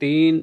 3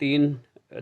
3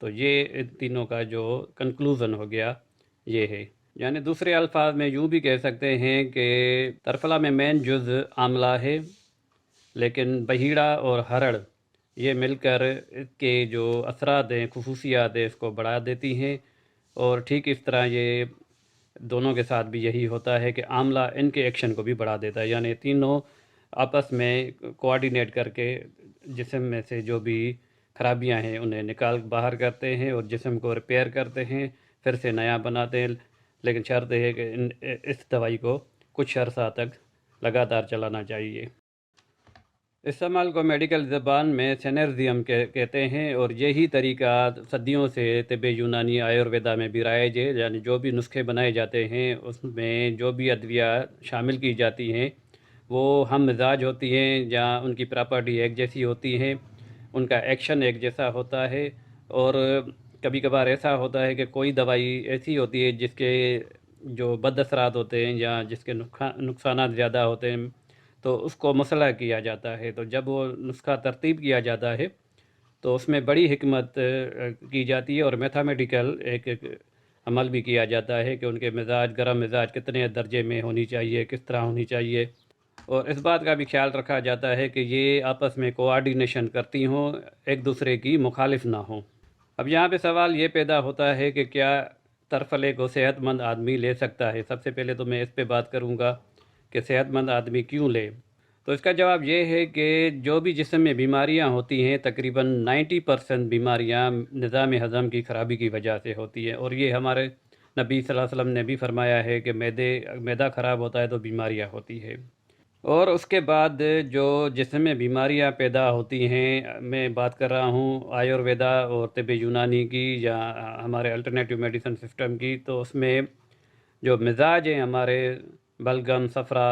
تو یہ ان تینوں کا جو کنکلوژن ہو گیا یہ ہے، یعنی دوسرے الفاظ میں یوں بھی کہہ سکتے ہیں کہ ترفلا میں مین جز آملہ ہے، لیکن بہیڑا اور ہرڑ یہ مل کر اس کے جو اثرات ہیں، خصوصیات ہیں، اس کو بڑھا دیتی ہیں، اور ٹھیک اس طرح یہ دونوں کے ساتھ بھی یہی ہوتا ہے کہ آملہ ان کے ایکشن کو بھی بڑھا دیتا ہے، یعنی تینوں آپس میں کوآرڈینیٹ کر کے جسم میں سے جو بھی خرابیاں ہیں انہیں نکال باہر کرتے ہیں اور جسم کو ریپیئر کرتے ہیں، پھر سے نیا بناتے ہیں، لیکن شرط ہے کہ اس دوائی کو کچھ عرصہ تک لگاتار چلانا چاہیے۔ اس عمل کو میڈیکل زبان میں سینرزیم کہتے ہیں، اور یہی طریقہ صدیوں سے طب یونانی آیورویدا میں بھی رائج ہے، یعنی جو بھی نسخے بنائے جاتے ہیں اس میں جو بھی ادویہ شامل کی جاتی ہیں وہ ہم مزاج ہوتی ہیں، جہاں ان کی پراپرٹی ایک جیسی ہوتی ہیں، ان کا ایکشن ایک جیسا ہوتا ہے، اور کبھی کبھار ایسا ہوتا ہے کہ کوئی دوائی ایسی ہوتی ہے جس کے جو بد اثرات ہوتے ہیں یا جس کے نقصانات زیادہ ہوتے ہیں تو اس کو مصلح کیا جاتا ہے، تو جب وہ نسخہ ترتیب کیا جاتا ہے تو اس میں بڑی حکمت کی جاتی ہے، اور میتھامیٹیکل ایک عمل بھی کیا جاتا ہے کہ ان کے مزاج، گرم مزاج کتنے درجے میں ہونی چاہیے، کس طرح ہونی چاہیے، اور اس بات کا بھی خیال رکھا جاتا ہے کہ یہ آپس میں کوآرڈینیشن کرتی ہوں، ایک دوسرے کی مخالف نہ ہوں۔ اب یہاں پہ سوال یہ پیدا ہوتا ہے کہ کیا ترفلے کو صحت مند آدمی لے سکتا ہے؟ سب سے پہلے تو میں اس پہ بات کروں گا کہ صحت مند آدمی کیوں لے، تو اس کا جواب یہ ہے کہ جو بھی جسم میں بیماریاں ہوتی ہیں تقریباً 90% بیماریاں نظام ہضم کی خرابی کی وجہ سے ہوتی ہیں، اور یہ ہمارے نبی صلی اللہ علیہ وسلم نے بھی فرمایا ہے کہ معدہ خراب ہوتا ہے تو بیماریاں ہوتی ہے، اور اس کے بعد جو جسم میں بیماریاں پیدا ہوتی ہیں، میں بات کر رہا ہوں آیورویدا اور طب یونانی کی یا ہمارے الٹرنیٹیو میڈیسن سسٹم کی، تو اس میں جو مزاج ہیں ہمارے بلگم، صفرا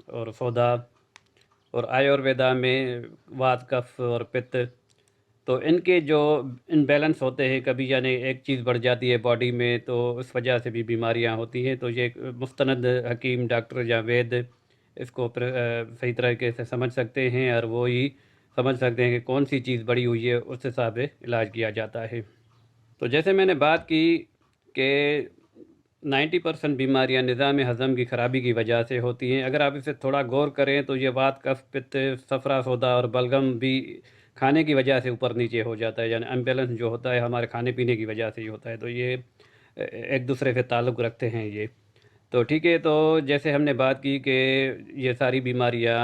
اور سودا، اور آیورویدا میں وات، کف اور پت، تو ان کے جو ان بیلنس ہوتے ہیں، کبھی یعنی ایک چیز بڑھ جاتی ہے باڈی میں تو اس وجہ سے بھی بیماریاں ہوتی ہیں، تو یہ ایک مستند حکیم، ڈاکٹر یا وید اس کو صحیح طریقے سے سمجھ سکتے ہیں، اور وہی سمجھ سکتے ہیں کہ کون سی چیز بڑی ہوئی ہے، اس حساب سے علاج کیا جاتا ہے۔ تو جیسے میں نے بات کی کہ 90% بیماریاں نظام ہضم کی خرابی کی وجہ سے ہوتی ہیں، اگر آپ اسے تھوڑا غور کریں تو یہ وات، کف، پت، صفرا، سودا اور بلغم بھی کھانے کی وجہ سے اوپر نیچے ہو جاتا ہے، یعنی امبیلنس جو ہوتا ہے ہمارے کھانے پینے کی وجہ سے ہی ہوتا ہے، تو یہ ایک دوسرے سے تعلق رکھتے ہیں یہ۔ تو ٹھیک ہے، تو جیسے ہم نے بات کی کہ یہ ساری بیماریاں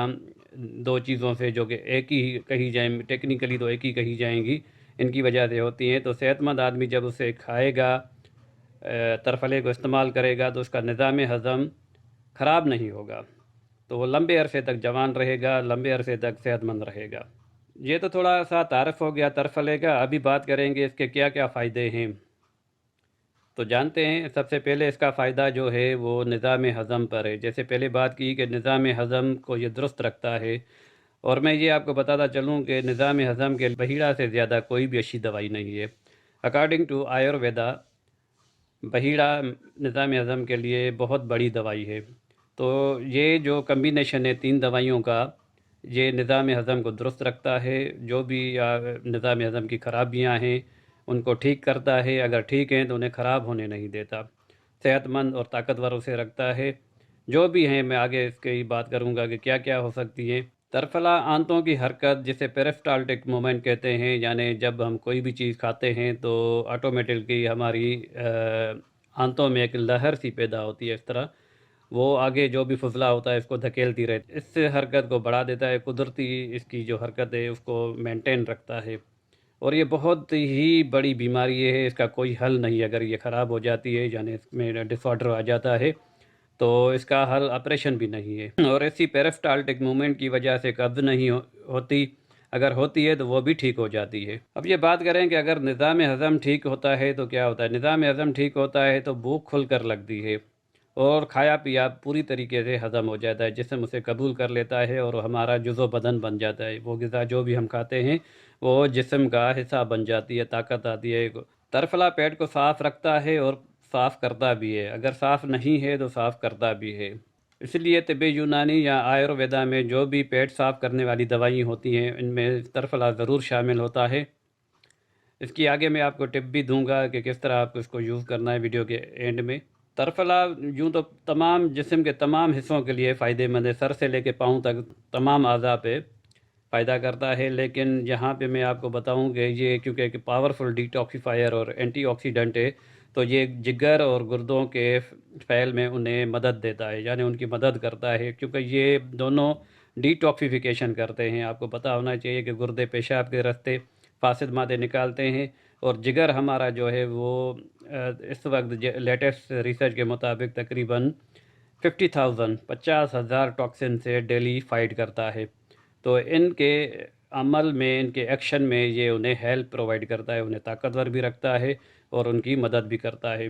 دو چیزوں سے جو کہ ایک ہی کہی جائیں، ٹیکنیکلی تو ایک ہی کہی جائیں گی، ان کی وجہ سے ہوتی ہیں، تو صحت مند آدمی جب اسے کھائے گا، ترفلے کو استعمال کرے گا، تو اس کا نظام ہضم خراب نہیں ہوگا، تو وہ لمبے عرصے تک جوان رہے گا، لمبے عرصے تک صحت مند رہے گا۔ یہ تو تھوڑا سا تعارف ہو گیا ترفلے کا، ابھی بات کریں گے اس کے کیا کیا فائدے ہیں۔ تو جانتے ہیں سب سے پہلے اس کا فائدہ جو ہے وہ نظام ہضم پر ہے، جیسے پہلے بات کی کہ نظام ہضم کو یہ درست رکھتا ہے، اور میں یہ آپ کو بتاتا چلوں کہ نظام ہضم کے بہیڑا سے زیادہ کوئی بھی اچھی دوائی نہیں ہے۔ اکارڈنگ ٹو آیورویدا بہیڑا نظام ہضم کے لیے بہت بڑی دوائی ہے، تو یہ جو کمبینیشن ہے تین دوائیوں کا، یہ نظام ہضم کو درست رکھتا ہے، جو بھی نظام ہضم کی خرابیاں ہیں ان کو ٹھیک کرتا ہے، اگر ٹھیک ہیں تو انہیں خراب ہونے نہیں دیتا، صحت مند اور طاقتور اسے رکھتا ہے۔ جو بھی ہیں میں آگے اس کی بات کروں گا کہ کیا کیا ہو سکتی ہیں۔ ترفلا آنتوں کی حرکت جسے پیرسٹالٹک مومنٹ کہتے ہیں، یعنی جب ہم کوئی بھی چیز کھاتے ہیں تو آٹومیٹکلی ہماری آنتوں میں ایک لہر سی پیدا ہوتی ہے، اس طرح وہ آگے جو بھی فضلہ ہوتا ہے اس کو دھکیلتی رہتی ہے، اس سے حرکت کو بڑھا دیتا ہے، قدرتی اس کی جو حرکت ہے اس کو مینٹین رکھتا ہے، اور یہ بہت ہی بڑی بیماری ہے، اس کا کوئی حل نہیں، اگر یہ خراب ہو جاتی ہے یعنی اس میں ڈس آرڈر آ جاتا ہے تو اس کا حل آپریشن بھی نہیں ہے، اور ایسی پیرسٹالٹک موومنٹ کی وجہ سے قبض نہیں ہوتی، اگر ہوتی ہے تو وہ بھی ٹھیک ہو جاتی ہے۔ اب یہ بات کریں کہ اگر نظام ہضم ٹھیک ہوتا ہے تو کیا ہوتا ہے؟ نظام ہضم ٹھیک ہوتا ہے تو بھوک کھل کر لگتی ہے، اور کھایا پیا پوری طریقے سے ہضم ہو جاتا ہے، جسم اسے قبول کر لیتا ہے اور ہمارا جزو بدن بن جاتا ہے، وہ غذا جو بھی ہم کھاتے ہیں وہ جسم کا حصہ بن جاتی ہے، طاقت آتی ہے۔ ترفلا پیٹ کو صاف رکھتا ہے اور صاف کرتا بھی ہے، اگر صاف نہیں ہے تو صاف کرتا بھی ہے، اس لیے طب یونانی یا آیورویدا میں جو بھی پیٹ صاف کرنے والی دوائیں ہوتی ہیں ان میں ترفلا ضرور شامل ہوتا ہے۔ اس کی آگے میں آپ کو ٹپ بھی دوں گا کہ کس طرح آپ کو اس کو یوز کرنا ہے ویڈیو کے اینڈ میں۔ ترفلا یوں تو تمام جسم کے تمام حصوں کے لیے فائدہ مند ہے، سر سے لے کے پاؤں تک تمام اعضاء پہ فائدہ کرتا ہے، لیکن یہاں پہ میں آپ کو بتاؤں کہ یہ کیونکہ ایک پاورفل ڈیٹاکسیفائر اور اینٹی آکسیڈنٹ ہے، تو یہ جگر اور گردوں کے فعل میں انہیں مدد دیتا ہے، یعنی ان کی مدد کرتا ہے، کیونکہ یہ دونوں ڈیٹاکسیفیکیشن کرتے ہیں۔ آپ کو پتہ ہونا چاہیے کہ گردے پیشاب کے راستے فاسد مادے نکالتے ہیں، اور جگر ہمارا جو ہے وہ اس وقت لیٹسٹ ریسرچ کے مطابق تقریباً 50,000 ٹاکسن سے ڈیلی فائٹ کرتا ہے۔ تو ان کے عمل میں، ان کے ایکشن میں یہ انہیں ہیلپ پرووائڈ کرتا ہے، انہیں طاقتور بھی رکھتا ہے اور ان کی مدد بھی کرتا ہے۔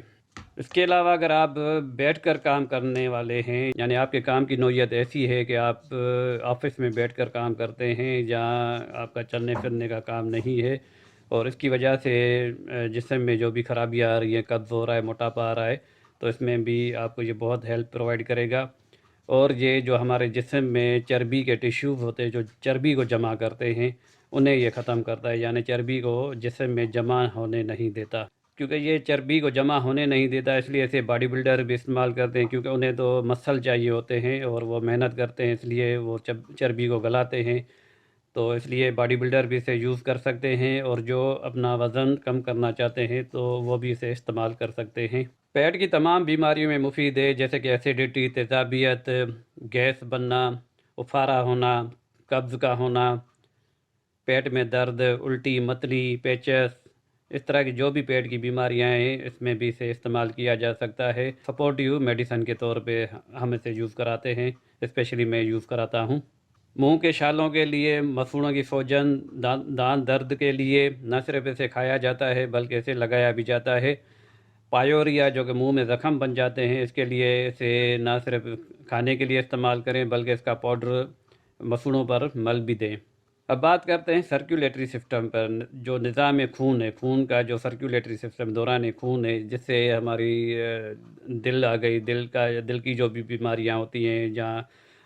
اس کے علاوہ اگر آپ بیٹھ کر کام کرنے والے ہیں، یعنی آپ کے کام کی نوعیت ایسی ہے کہ آپ آفس میں بیٹھ کر کام کرتے ہیں جہاں آپ کا چلنے پھرنے کا کام نہیں ہے، اور اس کی وجہ سے جسم میں جو بھی خرابیاں آ رہی ہیں، قبض ہو رہا ہے، موٹاپا آ رہا ہے، تو اس میں بھی آپ کو یہ بہت ہیلپ پرووائڈ کرے گا۔ اور یہ جو ہمارے جسم میں چربی کے ٹیشوز ہوتے ہیں جو چربی کو جمع کرتے ہیں، انہیں یہ ختم کرتا ہے، یعنی چربی کو جسم میں جمع ہونے نہیں دیتا۔ کیونکہ یہ چربی کو جمع ہونے نہیں دیتا، اس لیے اسے باڈی بلڈر بھی استعمال کرتے ہیں، کیونکہ انہیں تو مسل چاہیے ہوتے ہیں اور وہ محنت کرتے ہیں، اس لیے وہ چربی کو گلاتے ہیں، تو اس لیے باڈی بلڈر بھی اسے یوز کر سکتے ہیں، اور جو اپنا وزن کم کرنا چاہتے ہیں تو وہ بھی اسے استعمال کر سکتے ہیں۔ پیٹ کی تمام بیماریوں میں مفید ہے، جیسے کہ ایسیڈیٹی، تیزابیت، گیس بننا، افارہ ہونا، قبض کا ہونا، پیٹ میں درد، الٹی، متلی، پیچس، اس طرح کی جو بھی پیٹ کی بیماریاں ہیں اس میں بھی اسے استعمال کیا جا سکتا ہے۔ سپورٹیو میڈیسن کے طور پہ ہم اسے یوز کراتے ہیں، اسپیشلی میں یوز کراتا ہوں۔ منہ کے چھالوں کے لیے، مسوڑوں کی سوجن، دانت درد کے لیے نہ صرف اسے کھایا جاتا ہے بلکہ اسے لگایا بھی جاتا ہے۔ پایوریا جو کہ منہ میں زخم بن جاتے ہیں، اس کے لیے اسے نہ صرف کھانے کے لیے استعمال کریں بلکہ اس کا پاؤڈر مسوڑوں پر مل بھی دیں۔ اب بات کرتے ہیں سرکولیٹری سسٹم پر، جو نظام خون ہے، خون کا جو سرکولیٹری سسٹم دوران خون ہے، جس سے ہماری دل آ گئی، دل کی جو بھی بیماریاں ہوتی ہیں، جہاں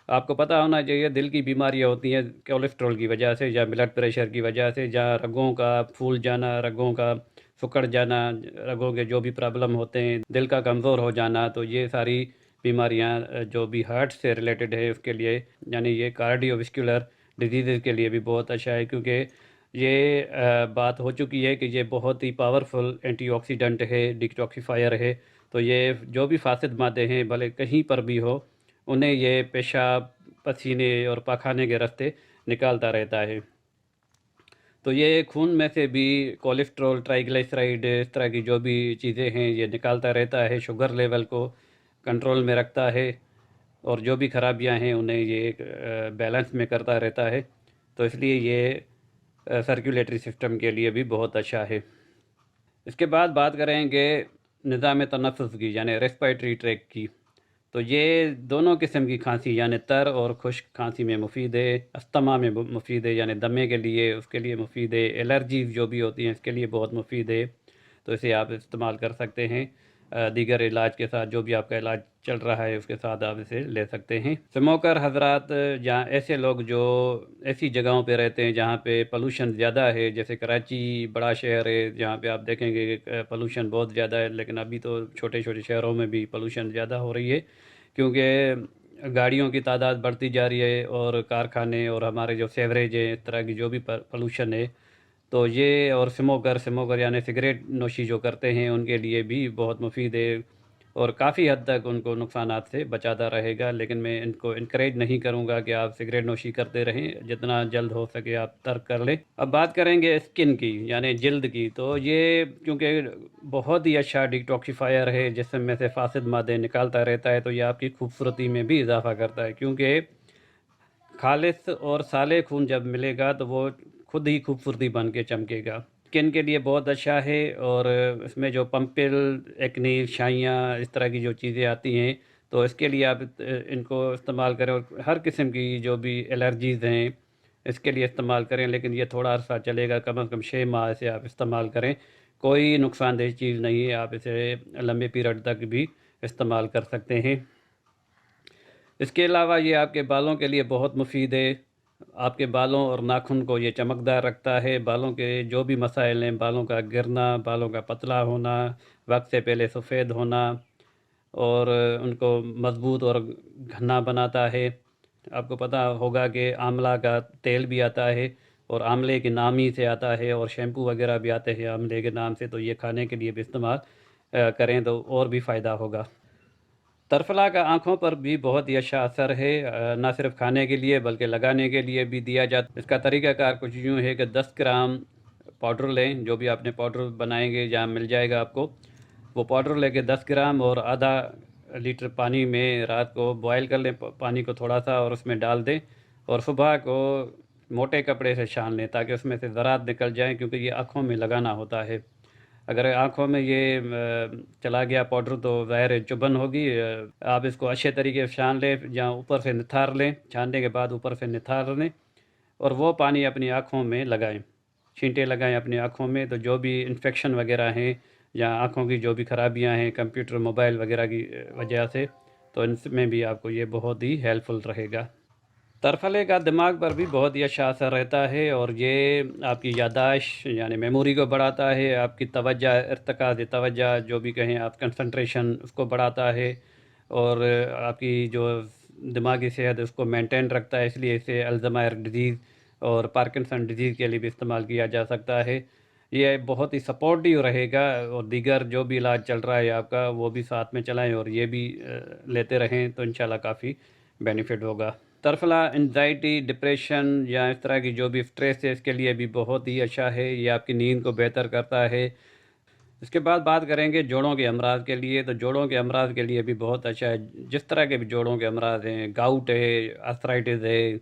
آپ کو پتہ ہونا چاہیے دل کی بیماریاں ہوتی ہیں کولیسٹرول کی وجہ سے یا بلڈ پریشر کی وجہ سے، جہاں رگوں کا پھول جانا، رگوں کا سکڑ جانا، رگوں کے جو بھی پرابلم ہوتے ہیں، دل کا کمزور ہو جانا، تو یہ ساری بیماریاں جو بھی ہارٹ سے ریلیٹڈ ہے اس کے لیے، یعنی یہ کارڈیو واسکولر ڈیزیزز کے لیے بھی بہت اچھا ہے، کیونکہ یہ بات ہو چکی ہے کہ یہ بہت ہی پاورفل اینٹی آکسیڈنٹ ہے، ڈیٹاکسیفائر ہے، تو یہ جو بھی فاسد مادے ہیں بھلے کہیں پر بھی ہو، انہیں یہ پیشاب، پسینے اور پاخانے کے راستے نکالتا رہتا ہے۔ تو یہ خون میں سے بھی کولیسٹرول، ٹرائیگلیسرائڈ، اس طرح کی جو بھی چیزیں ہیں یہ نکالتا رہتا ہے، شوگر لیول کو کنٹرول میں رکھتا ہے، اور جو بھی خرابیاں ہیں انہیں یہ بیلنس میں کرتا رہتا ہے، تو اس لیے یہ سرکولیٹری سسٹم کے لیے بھی بہت اچھا ہے۔ اس کے بعد بات کریں گے نظام تنفس کی، یعنی ریسپائٹری ٹریک کی، تو یہ دونوں قسم کی کھانسی، یعنی تر اور خشک کھانسی میں مفید ہے، استما میں مفید ہے، یعنی دمے کے لیے اس کے لیے مفید ہے، الرجیز جو بھی ہوتی ہیں اس کے لیے بہت مفید ہے، تو اسے آپ استعمال کر سکتے ہیں، دیگر علاج کے ساتھ، جو بھی آپ کا علاج چل رہا ہے اس کے ساتھ آپ اسے لے سکتے ہیں۔ اسموکر حضرات، جہاں ایسے لوگ جو ایسی جگہوں پہ رہتے ہیں جہاں پہ پولوشن زیادہ ہے، جیسے کراچی بڑا شہر ہے جہاں پہ آپ دیکھیں گے کہ پولوشن بہت زیادہ ہے، لیکن ابھی تو چھوٹے چھوٹے شہروں میں بھی پولوشن زیادہ ہو رہی ہے، کیونکہ گاڑیوں کی تعداد بڑھتی جا رہی ہے، اور کارخانے اور ہمارے جو سیوریج ہیں، اس طرح کی جو بھی پولوشن ہے، تو یہ اور سموکر یعنی سگریٹ نوشی جو کرتے ہیں ان کے لیے بھی بہت مفید ہے، اور کافی حد تک ان کو نقصانات سے بچاتا رہے گا، لیکن میں ان کو انکریج نہیں کروں گا کہ آپ سگریٹ نوشی کرتے رہیں، جتنا جلد ہو سکے آپ ترک کر لیں۔ اب بات کریں گے اسکن کی، یعنی جلد کی، تو یہ کیونکہ بہت ہی اچھا ڈیٹاکسیفائر ہے، جسم میں سے فاسد مادے نکالتا رہتا ہے، تو یہ آپ کی خوبصورتی میں بھی اضافہ کرتا ہے، کیونکہ خالص اور صالح خون جب ملے گا تو وہ خود ہی خوبصورتی بن کے چمکے گا۔ اسکن کے لیے بہت اچھا ہے، اور اس میں جو پمپل، ایکنی، شائیاں، اس طرح کی جو چیزیں آتی ہیں، تو اس کے لیے آپ ان کو استعمال کریں، اور ہر قسم کی جو بھی الرجیز ہیں اس کے لیے استعمال کریں، لیکن یہ تھوڑا عرصہ چلے گا، کم از کم 6 ماہ سے آپ استعمال کریں، کوئی نقصان دہ چیز نہیں ہے، آپ اسے لمبے پیریڈ تک بھی استعمال کر سکتے ہیں۔ اس کے علاوہ یہ آپ کے بالوں کے لیے بہت مفید ہے، آپ کے بالوں اور ناخن کو یہ چمکدار رکھتا ہے۔ بالوں کے جو بھی مسائل ہیں، بالوں کا گرنا، بالوں کا پتلا ہونا، وقت سے پہلے سفید ہونا، اور ان کو مضبوط اور گھنا بناتا ہے۔ آپ کو پتہ ہوگا کہ آملہ کا تیل بھی آتا ہے، اور آملے کے نام ہی سے آتا ہے، اور شیمپو وغیرہ بھی آتے ہیں آملے کے نام سے، تو یہ کھانے کے لیے بھی استعمال کریں تو اور بھی فائدہ ہوگا۔ ترفلا کا آنکھوں پر بھی بہت ہی اچھا اثر ہے، نہ صرف کھانے کے لیے بلکہ لگانے کے لیے بھی دیا جاتا ہے۔ اس کا طریقہ کار کچھ یوں ہے کہ 10 گرام پاؤڈر لیں، جو بھی آپ نے پاؤڈر بنائیں گے جہاں مل جائے گا آپ کو، وہ پاؤڈر لے کے 10 گرام اور آدھا لیٹر پانی میں رات کو بوائل کر لیں پانی کو تھوڑا سا، اور اس میں ڈال دیں، اور صبح کو موٹے کپڑے سے چھان لیں تاکہ اس میں سے ذرات نکل جائیں، کیونکہ یہ آنکھوں میں لگانا ہوتا ہے۔ اگر آنکھوں میں یہ چلا گیا پاؤڈر تو ظاہر ہے چبھن ہوگی۔ آپ اس کو اچھے طریقے سے چھان لیں، جہاں اوپر سے نتھار لیں، چھاننے کے بعد اوپر سے نتھار لیں، اور وہ پانی اپنی آنکھوں میں لگائیں، چھینٹے لگائیں اپنی آنکھوں میں، تو جو بھی انفیکشن وغیرہ ہیں یا آنکھوں کی جو بھی خرابیاں ہیں کمپیوٹر موبائل وغیرہ کی وجہ سے، تو ان میں بھی آپ کو یہ بہت ہی ہیلپ فل رہے گا۔ ترفلے کا دماغ پر بھی بہت ہی اچھا اثر رہتا ہے، اور یہ آپ کی یادداشت یعنی میموری کو بڑھاتا ہے، آپ کی توجہ، ارتکاز توجہ جو بھی کہیں آپ، کنسنٹریشن، اس کو بڑھاتا ہے، اور آپ کی جو دماغی صحت اس کو مینٹین رکھتا ہے۔ اس لیے اسے الزائمر ڈیزیز اور پارکنسن ڈیزیز کے لیے بھی استعمال کیا جا سکتا ہے۔ یہ بہت ہی سپورٹیو رہے گا، اور دیگر جو بھی علاج چل رہا ہے آپ کا وہ بھی ساتھ میں چلائیں، اور یہ بھی لیتے رہیں تو انشاءاللہ کافی بینیفٹ ہوگا۔ ترفلا انزائٹی، ڈپریشن یا اس طرح کی جو بھی اسٹریس ہے اس کے لیے بھی بہت ہی اچھا ہے، یہ آپ کی نیند کو بہتر کرتا ہے۔ اس کے بعد بات کریں گے جوڑوں کے امراض کے لیے، تو جوڑوں کے امراض کے لیے بھی بہت اچھا ہے۔ جس طرح کے بھی جوڑوں کے امراض ہیں، گاؤٹ ہے، آرتھرائٹس ہے،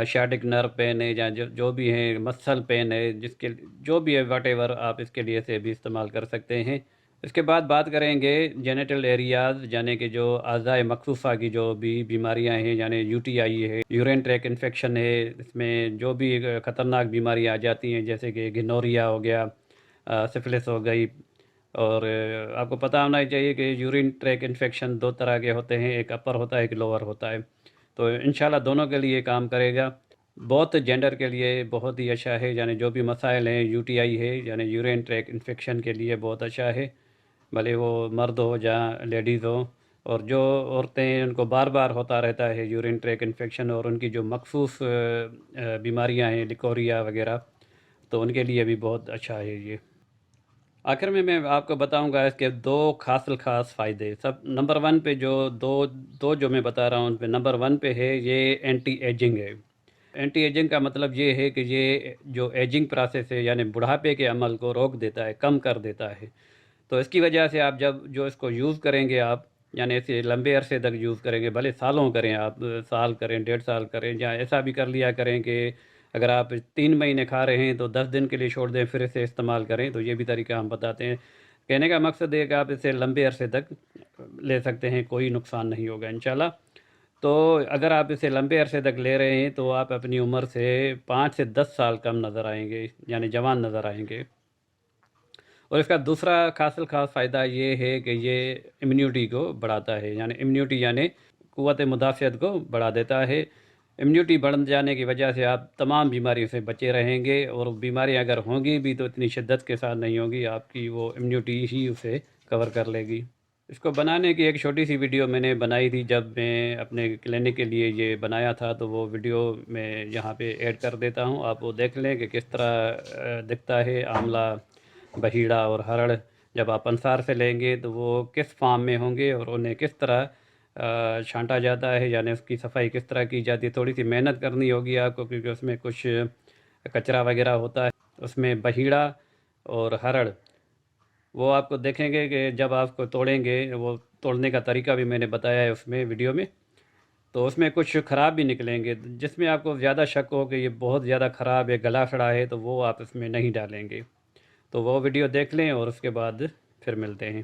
شیاٹک نرو پین ہے، یا جو بھی ہیں، مسل پین ہے، جس کے جو بھی ہے واٹ ایور، آپ اس کے لیے سے بھی استعمال کر سکتے ہیں۔ اس کے بعد بات کریں گے جینیٹل ایریاز، یعنی کہ جو اعضاء مخصوصہ کی جو بھی بیماریاں ہیں، یعنی یو ٹی آئی ہے، یورین ٹریک انفیکشن ہے، اس میں جو بھی خطرناک بیماریاں آ جاتی ہیں جیسے کہ گنوریا ہو گیا، سفلس ہو گئی، اور آپ کو پتہ ہونا ہی چاہیے کہ یورین ٹریک انفیکشن دو طرح کے ہوتے ہیں، ایک اپر ہوتا ہے، ایک لوور ہوتا ہے، تو انشاءاللہ دونوں کے لیے کام کرے گا۔ بہت جینڈر کے لیے بہت ہی اچھا ہے، یعنی جو بھی مسائل ہیں یو ٹی آئی ہے یعنی یورین ٹریک انفیکشن کے لیے بہت اچھا ہے، بھلے وہ مرد ہو یا لیڈیز ہو، اور جو عورتیں ہیں ان کو بار بار ہوتا رہتا ہے یورین ٹریک انفیکشن، اور ان کی جو مخصوص بیماریاں ہیں لیکوریا وغیرہ، تو ان کے لیے بھی بہت اچھا ہے یہ۔ آخر میں آپ کو بتاؤں گا اس کے دو خاص فائدے۔ سب نمبر ون پہ جو دو جو میں بتا رہا ہوں ان پہ، نمبر ون پہ ہے یہ اینٹی ایجنگ ہے۔ اینٹی ایجنگ کا مطلب یہ ہے کہ یہ جو ایجنگ پروسیس ہے یعنی بڑھاپے کے عمل کو روک دیتا ہے، کم کر دیتا ہے، تو اس کی وجہ سے آپ جب جو اس کو یوز کریں گے آپ، یعنی ایسے لمبے عرصے تک یوز کریں گے، بھلے سالوں کریں آپ، سال کریں، 1.5 سال کریں، یا ایسا بھی کر لیا کریں کہ اگر آپ 3 مہینے کھا رہے ہیں تو 10 دن کے لیے چھوڑ دیں، پھر اسے استعمال کریں، تو یہ بھی طریقہ ہم بتاتے ہیں۔ کہنے کا مقصد ہے کہ آپ اسے لمبے عرصے تک لے سکتے ہیں، کوئی نقصان نہیں ہوگا انشاءاللہ۔ تو اگر آپ اسے لمبے عرصے تک لے رہے ہیں تو آپ اپنی عمر سے 5 سے 10 سال کم نظر آئیں گے، یعنی جوان نظر آئیں گے۔ اور اس کا دوسرا خاص فائدہ یہ ہے کہ یہ امیونٹی کو بڑھاتا ہے، یعنی امیونٹی یعنی قوت مدافعت کو بڑھا دیتا ہے۔ امیونٹی بڑھ جانے کی وجہ سے آپ تمام بیماریوں سے بچے رہیں گے، اور بیماریاں اگر ہوں گی بھی تو اتنی شدت کے ساتھ نہیں ہوگی، آپ کی وہ امیونٹی ہی اسے کور کر لے گی۔ اس کو بنانے کی ایک چھوٹی سی ویڈیو میں نے بنائی تھی جب میں اپنے کلینک کے لیے یہ بنایا تھا، تو وہ ویڈیو میں یہاں پہ ایڈ کر دیتا ہوں، آپ وہ دیکھ لیں کہ کس طرح دکھتا ہے آملہ، بہیڑا اور ہرڑ جب آپ انصار سے لیں گے تو وہ کس فارم میں ہوں گے، اور انہیں کس طرح چھانٹا جاتا ہے، یعنی اس کی صفائی کس طرح کی جاتی ہے۔ تھوڑی سی محنت کرنی ہوگی آپ کو، کیونکہ اس میں کچھ کچرا وغیرہ ہوتا ہے۔ اس میں بہیڑا اور ہرڑ وہ آپ کو دیکھیں گے کہ جب آپ کو توڑیں گے، وہ توڑنے کا طریقہ بھی میں نے بتایا ہے اس میں ویڈیو میں، تو اس میں کچھ خراب بھی نکلیں گے، جس میں آپ کو زیادہ شک ہو کہ یہ بہت زیادہ خراب ہے، گلا سڑا ہے، تو وہ آپ اس میں نہیں ڈالیں گے۔ تو وہ ویڈیو دیکھ لیں اور اس کے بعد پھر ملتے ہیں۔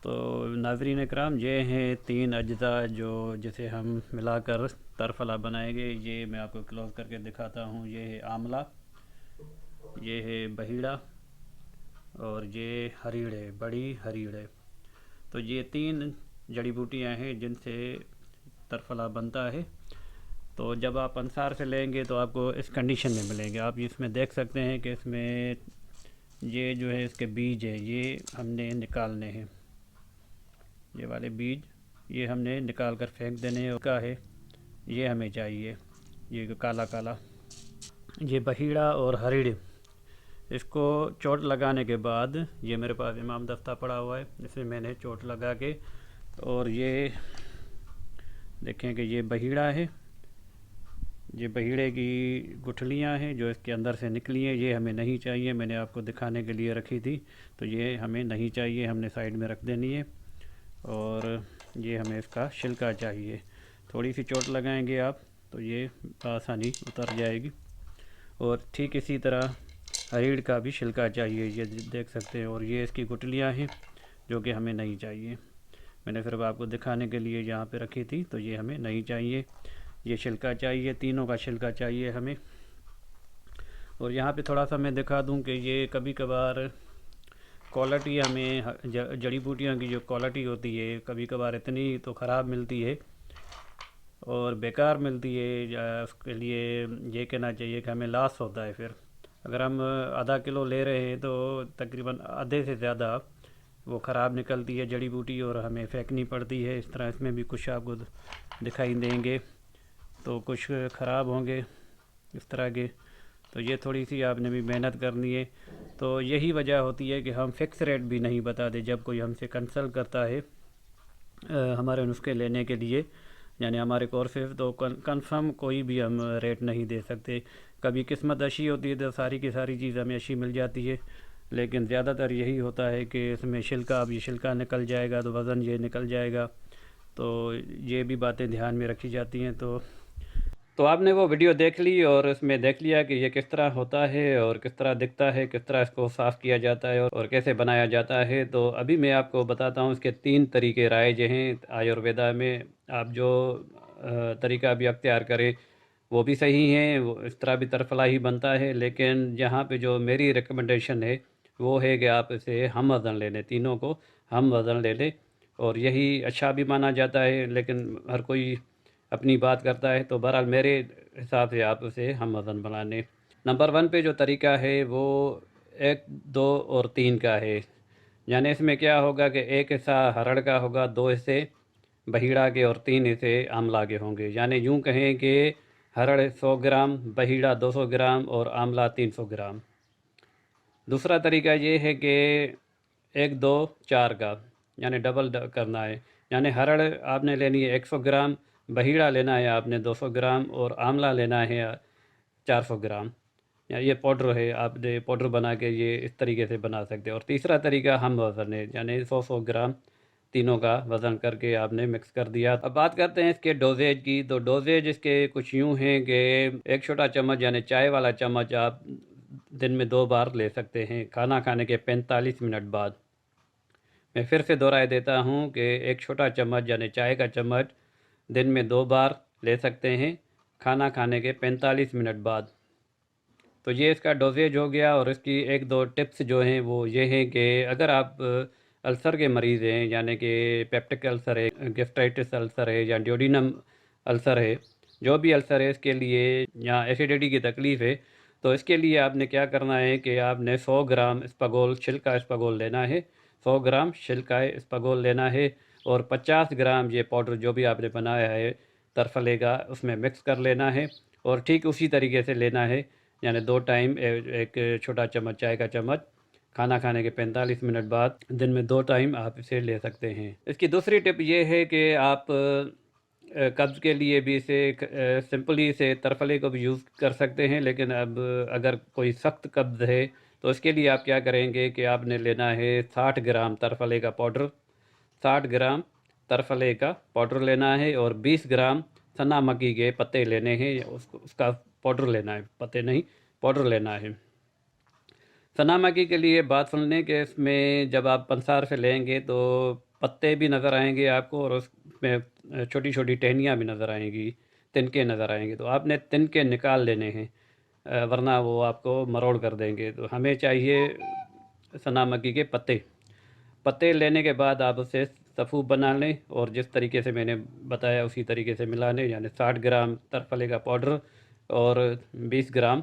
تو ناظرین اکرام، یہ ہیں 3 اجزاء جسے ہم ملا کر ترفلا بنائیں گے۔ یہ میں آپ کو کلوز کر کے دکھاتا ہوں، یہ ہے آملہ، یہ ہے بہیڑا، اور یہ ہریڑ ہے، بڑی ہریڑ ہے۔ تو یہ 3 جڑی بوٹیاں ہیں جن سے ترفلا بنتا ہے۔ تو جب آپ انصار سے لیں گے تو آپ کو اس کنڈیشن میں ملیں گے. آپ اس میں دیکھ سکتے ہیں کہ اس میں یہ جو ہے اس کے بیج ہے یہ ہم نے نکالنے ہیں. یہ والے بیج یہ ہم نے نکال کر پھینک دینے ہیں. کا ہے یہ ہمیں چاہیے، یہ کالا کالا، یہ بہیڑا اور ہریڑ. اس کو چوٹ لگانے کے بعد یہ میرے پاس امام دفتہ پڑا ہوا ہے، اسے میں نے چوٹ لگا کے، اور یہ دیکھیں کہ یہ بہیڑا ہے، یہ بہیڑے کی گٹھلیاں ہیں جو اس کے اندر سے نکلی ہیں. یہ ہمیں نہیں چاہیے، میں نے آپ کو دکھانے کے لیے رکھی تھی، تو یہ ہمیں نہیں چاہیے، ہم نے سائیڈ میں رکھ دینی ہے. اور یہ ہمیں اس کا چھلکا چاہیے. تھوڑی سی چوٹ لگائیں گے آپ تو یہ آسانی اتر جائے گی. اور ٹھیک اسی طرح ہریڑ کا بھی چھلکا چاہیے، یہ دیکھ سکتے ہیں. اور یہ اس کی گٹلیاں ہیں جو کہ ہمیں نہیں چاہیے، میں نے صرف آپ کو دکھانے کے لیے یہاں پہ رکھی تھی، تو یہ ہمیں نہیں چاہیے. یہ چھلکا چاہیے، تینوں کا چھلکا چاہیے ہمیں. اور یہاں پہ تھوڑا سا میں دکھا دوں کہ یہ کبھی کبھار کوالٹی ہمیں جڑی بوٹیاں کی جو کوالٹی ہوتی ہے کبھی کبھار اتنی تو خراب ملتی ہے اور بیکار ملتی ہے، یا اس کے لیے یہ کہنا چاہیے کہ ہمیں لاس ہوتا ہے. پھر اگر ہم آدھا کلو لے رہے ہیں تو تقریباً آدھے سے زیادہ وہ خراب نکلتی ہے جڑی بوٹی اور ہمیں پھینکنی پڑتی ہے. اس طرح اس میں بھی کچھ آپ کو دکھائی دیں گے تو کچھ خراب ہوں گے اس طرح کے. تو یہ تھوڑی سی آپ نے بھی محنت کرنی ہے. تو یہی وجہ ہوتی ہے کہ ہم فکس ریٹ بھی نہیں بتاتے جب کوئی ہم سے کنسلٹ کرتا ہے ہمارے نسخے لینے کے لیے، یعنی ہمارے کورسز، تو کنفرم کوئی بھی ہم ریٹ نہیں دے سکتے. کبھی قسمت اچھی ہوتی ہے تو ساری کی ساری چیز ہمیں اچھی مل جاتی ہے، لیکن زیادہ تر یہی ہوتا ہے کہ اس میں چھلکا، اب یہ چھلکا نکل جائے گا تو وزن یہ نکل جائے گا. تو یہ بھی باتیں دھیان میں رکھی جاتی ہیں. تو آپ نے وہ ویڈیو دیکھ لی اور اس میں دیکھ لیا کہ یہ کس طرح ہوتا ہے اور کس طرح دکھتا ہے، کس طرح اس کو صاف کیا جاتا ہے اور کیسے بنایا جاتا ہے. تو ابھی میں آپ کو بتاتا ہوں اس کے 3 طریقے رائج ہیں آیورویدا میں. آپ جو طریقہ بھی اختیار کریں وہ بھی صحیح ہیں، وہ اس طرح بھی ترفلاحی بنتا ہے، لیکن یہاں پہ جو میری ریکمنڈیشن ہے وہ ہے کہ آپ اسے ہم وزن لے لیں، تینوں کو ہم وزن لے لیں. اور یہی اچھا بھی مانا جاتا ہے، لیکن ہر کوئی اپنی بات کرتا ہے. تو بہرحال میرے حساب سے آپ اسے ہم وزن بنا لیں. نمبر 1 پہ جو طریقہ ہے وہ 1، 2 اور 3 کا ہے. یعنی اس میں کیا ہوگا کہ 1 حصہ ہرڑ کا ہوگا، 2 حصے بہیڑا کے اور 3 حصے آملہ کے ہوں گے. یعنی یوں کہیں کہ ہرڑ 100 گرام، بہیڑا 200 گرام اور آملہ 300 گرام. دوسرا طریقہ یہ ہے کہ 1، 2، 4 کا، یعنی ڈبل کرنا ہے. یعنی ہرڑ آپ نے لینی ہے 100 گرام، بہیڑا لینا ہے آپ نے 200 گرام اور آملہ لینا ہے 400 گرام. یہ پاؤڈر ہے، آپ نے پاؤڈر بنا کے یہ اس طریقے سے بنا سکتے ہیں. اور تیسرا طریقہ ہم وزن ہے، یعنی 100 گرام تینوں کا وزن کر کے آپ نے مکس کر دیا. اب بات کرتے ہیں اس کے ڈوزیج کی. تو ڈوزیج اس کے کچھ یوں ہیں کہ 1 چھوٹا چمچ یعنی چائے والا چمچ آپ دن میں 2 بار لے سکتے ہیں، کھانا کھانے کے 45 منٹ بعد. میں پھر سے دہرائے دیتا ہوں کہ 1 چھوٹا چمچ یعنی چائے کا چمچ دن میں 2 بار لے سکتے ہیں، کھانا کھانے کے 45 منٹ بعد. تو یہ اس کا ڈوزیج ہو گیا. اور اس کی 1-2 ٹپس جو ہیں وہ یہ ہیں کہ اگر آپ السر کے مریض ہیں، یعنی کہ پیپٹک السر ہے، گیسٹرائٹس السر ہے یا ڈیوڈینم السر ہے، جو بھی السر ہے اس کے لیے، یا ایسیڈیٹی کی تکلیف ہے، تو اس کے لیے آپ نے کیا کرنا ہے کہ آپ نے 100 گرام اسپاگول، چھلکا اسپاگول لینا ہے. 100 گرام چھلکا اسپاگول لینا ہے اور 50 گرام یہ پاؤڈر جو بھی آپ نے بنایا ہے ترفلے کا اس میں مکس کر لینا ہے. اور ٹھیک اسی طریقے سے لینا ہے، یعنی 2 ٹائم 1 چھوٹا چمچ چائے کا چمچ، کھانا کھانے کے 45 منٹ بعد دن میں 2 ٹائم آپ اسے لے سکتے ہیں. اس کی دوسری ٹپ یہ ہے کہ آپ قبض کے لیے بھی اسے سمپلی اسے ترفلے کو بھی یوز کر سکتے ہیں، لیکن اب اگر کوئی سخت قبض ہے تو اس کے لیے آپ کیا کریں گے کہ آپ نے لینا ہے 60 گرام ترفلے کا پاؤڈر. 60 گرام ترفلے کا پاؤڈر لینا ہے اور 20 گرام سنا مکی کے پتے لینے ہیں، اس کا پاؤڈر لینا ہے، پتے نہیں، پاؤڈر لینا ہے. سنا مکی کے لیے بات سن لیں کہ اس میں جب آپ پنسار سے لیں گے تو پتے بھی نظر آئیں گے آپ کو، اور اس میں چھوٹی چھوٹی ٹہنیاں بھی نظر آئیں گی، تنکے نظر آئیں گے. تو آپ نے تنکے نکال لینے ہیں، ورنہ وہ آپ کو مروڑ کر دیں گے. تو ہمیں چاہیے سنا مکی کے پتے لینے کے بعد آپ اسے صفوف بنا لیں اور جس طریقے سے میں نے بتایا اسی طریقے سے ملا لیں، یعنی 60 گرام ترفلے کا پاؤڈر اور 20 گرام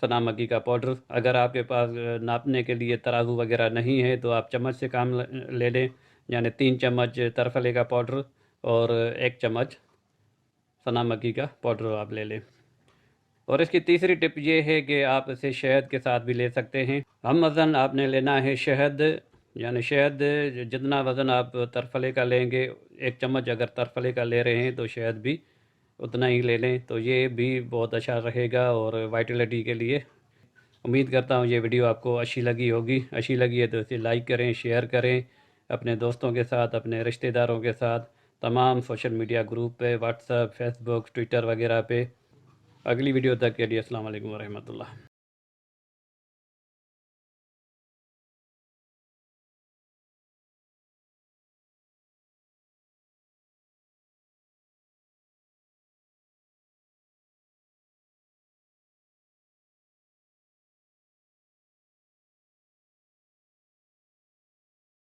سنا مکی کا پاؤڈر۔ اگر آپ کے پاس ناپنے کے لیے ترازو وغیرہ نہیں ہے تو آپ چمچ سے کام لے لیں، یعنی 3 چمچ ترفلے کا پاؤڈر اور 1 چمچ سنا مکی کا پاؤڈر آپ لے لیں۔ اور اس کی تیسری ٹپ یہ ہے کہ آپ اسے شہد کے ساتھ بھی لے سکتے ہیں۔ ہم وزن آپ نے لینا ہے شہد، یعنی شہد جتنا وزن آپ ترفلے کا لیں گے، 1 چمچ اگر ترفلے کا لے رہے ہیں تو شہد بھی اتنا ہی لے لیں، تو یہ بھی بہت اچھا رہے گا اور وائٹلٹی کے لیے۔ امید کرتا ہوں یہ ویڈیو آپ کو اچھی لگی ہوگی، اچھی لگی ہے تو اسے لائک کریں، شیئر کریں اپنے دوستوں کے ساتھ، اپنے رشتہ داروں کے ساتھ، تمام سوشل میڈیا گروپ پہ، واٹس ایپ، فیس بک، ٹویٹر وغیرہ پہ۔ اگلی ویڈیو تک کے لیے السلام علیکم ورحمۃ اللہ۔